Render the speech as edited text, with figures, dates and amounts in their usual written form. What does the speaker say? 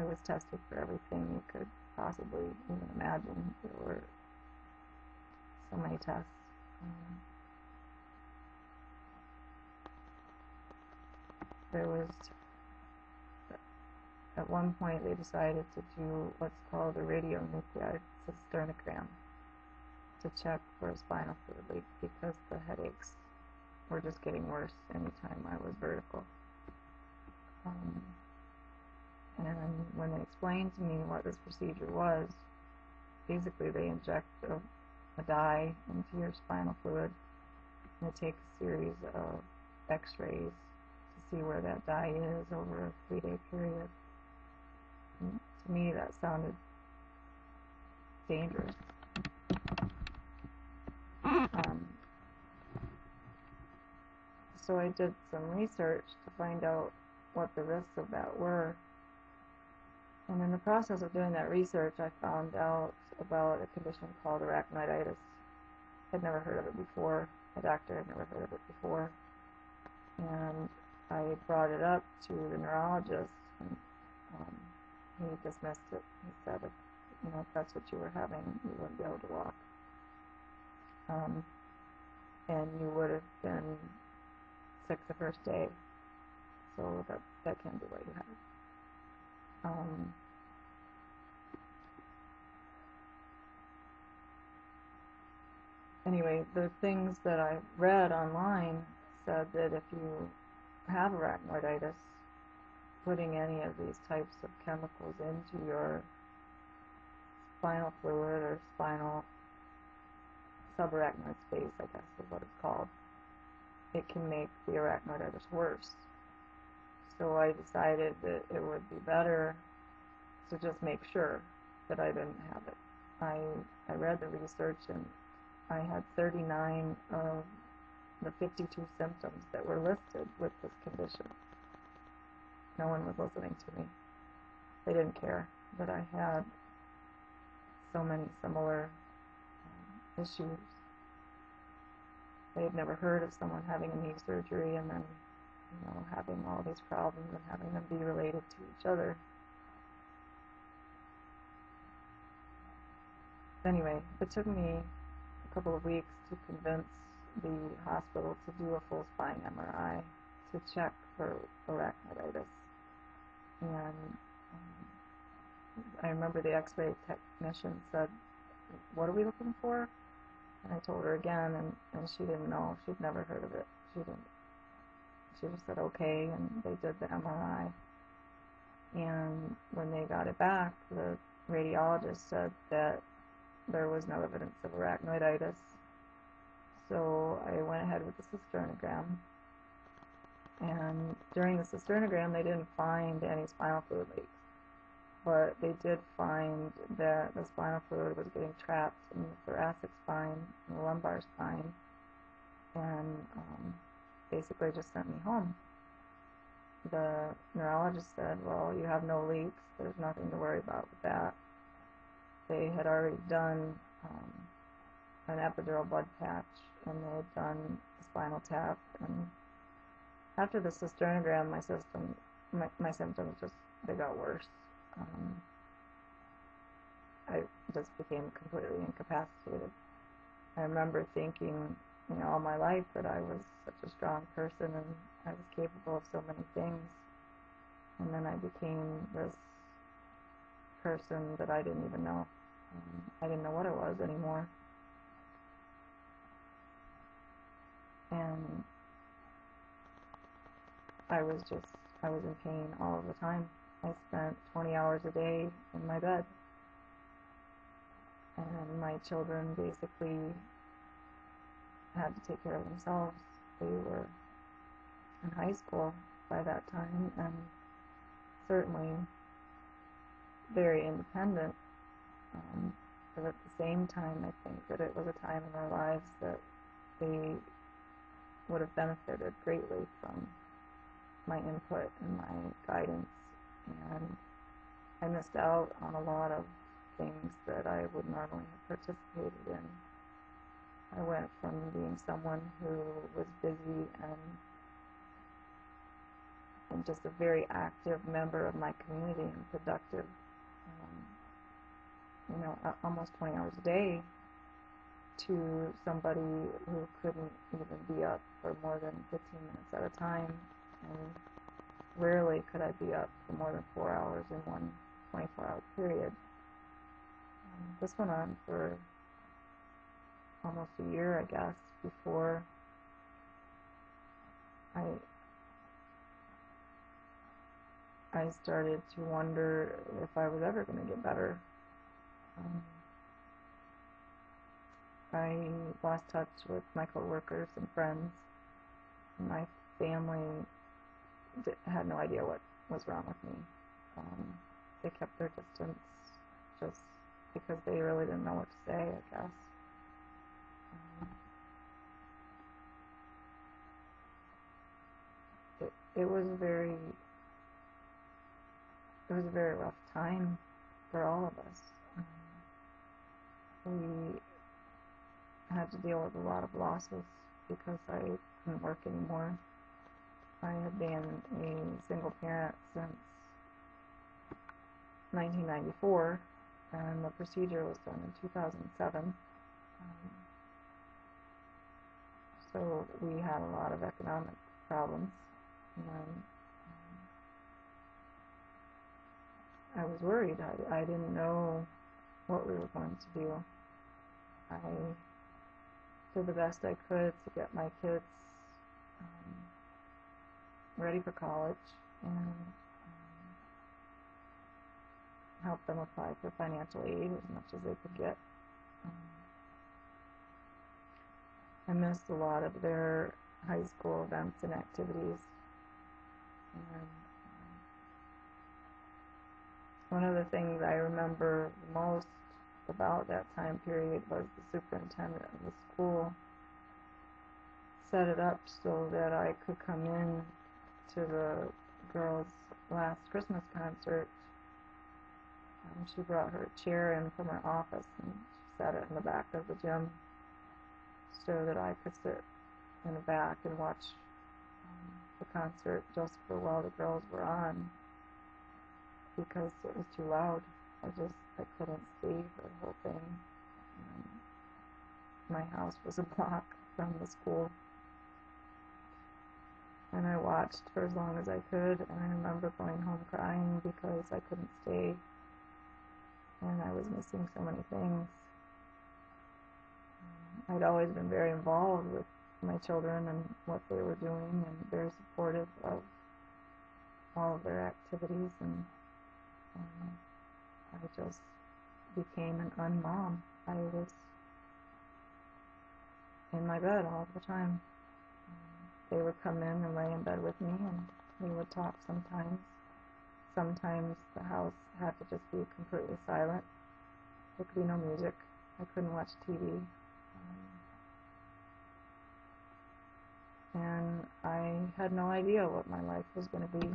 I was tested for everything you could possibly even imagine. There were so many tests. There was, at one point they decided to do what's called a radionuclide cysternogram to check for a spinal fluid leak because the headaches were just getting worse anytime I was vertical. And when they explained to me what this procedure was, basically they inject a dye into your spinal fluid, and they take a series of x-rays to see where that dye is over a 3-day period. And to me that sounded dangerous. So I did some research to find out what the risks of that were. And in the process of doing that research, I found out about a condition called arachnoiditis. I'd never heard of it before. My doctor had never heard of it before. And I brought it up to the neurologist, and he dismissed it. He said, if that's what you were having, you wouldn't be able to walk. And you would have been sick the first day. So that can't be what you have. Anyway, the things that I read online said that if you have arachnoiditis, putting any of these types of chemicals into your spinal fluid or spinal subarachnoid space, I guess is what it's called, it can make the arachnoiditis worse. So I decided that it would be better to just make sure that I didn't have it. I read the research, and I had 39 of the 52 symptoms that were listed with this condition. No one was listening to me. They didn't care that I had so many similar issues. They had never heard of someone having a knee surgery and then having all these problems and having them be related to each other. Anyway, it took me a couple of weeks to convince the hospital to do a full spine MRI to check for arachnoiditis. And I remember the x-ray technician said, "What are we looking for?" And I told her again, and she didn't know. She'd never heard of it. She just said okay, and they did the MRI. And when they got it back, the radiologist said that there was no evidence of arachnoiditis. So I went ahead with the cysternogram. And during the cysternogram, they didn't find any spinal fluid leaks. But they did find that the spinal fluid was getting trapped in the thoracic spine and the lumbar spine, and basically just sent me home. The neurologist said, "Well, you have no leaks. There's nothing to worry about with that." They had already done an epidural blood patch, and they had done a spinal tap. And after the cysternogram, my symptoms they got worse. I just became completely incapacitated. I remember thinking, all my life that I was such a strong person and I was capable of so many things. And then I became this person that I didn't even know. I didn't know what I was anymore. And I was in pain all of the time. I spent 20 hours a day in my bed. And my children basically had to take care of themselves. They were in high school by that time, and certainly very independent. But at the same time, I think that it was a time in their lives that they would have benefited greatly from my input and my guidance. And I missed out on a lot of things that I would normally have participated in. I went from being someone who was busy and and just a very active member of my community and productive, almost 20 hours a day, to somebody who couldn't even be up for more than 15 minutes at a time, and rarely could I be up for more than 4 hours in one 24-hour period. This went on for almost a year, I guess, before I started to wonder if I was ever going to get better. I lost touch with my coworkers and friends. My family had no idea what was wrong with me. They kept their distance just because they really didn't know what to say, I guess. It was a very rough time for all of us. We had to deal with a lot of losses because I couldn't work anymore. I had been a single parent since 1994, and the procedure was done in 2007. So we had a lot of economic problems, and I was worried. I didn't know what we were going to do. I did the best I could to get my kids ready for college and help them apply for financial aid as much as they could get. I missed a lot of their high school events and activities. And one of the things I remember most about that time period was the superintendent of the school set it up so that I could come in to the girls' last Christmas concert. She brought her chair in from her office and she sat it in the back of the gym so that I could sit in the back and watch the concert just for while the girls were on, because it was too loud. I couldn't see the whole thing. My house was a block from the school, and I watched for as long as I could, and I remember going home crying because I couldn't stay, and I was missing so many things. I'd always been very involved with my children and what they were doing, and very supportive of all of their activities, and I just became an unmom. I was in my bed all the time. They would come in and lay in bed with me, and we would talk sometimes. Sometimes the house had to just be completely silent. There could be no music. I couldn't watch TV. And I had no idea what my life was going to be.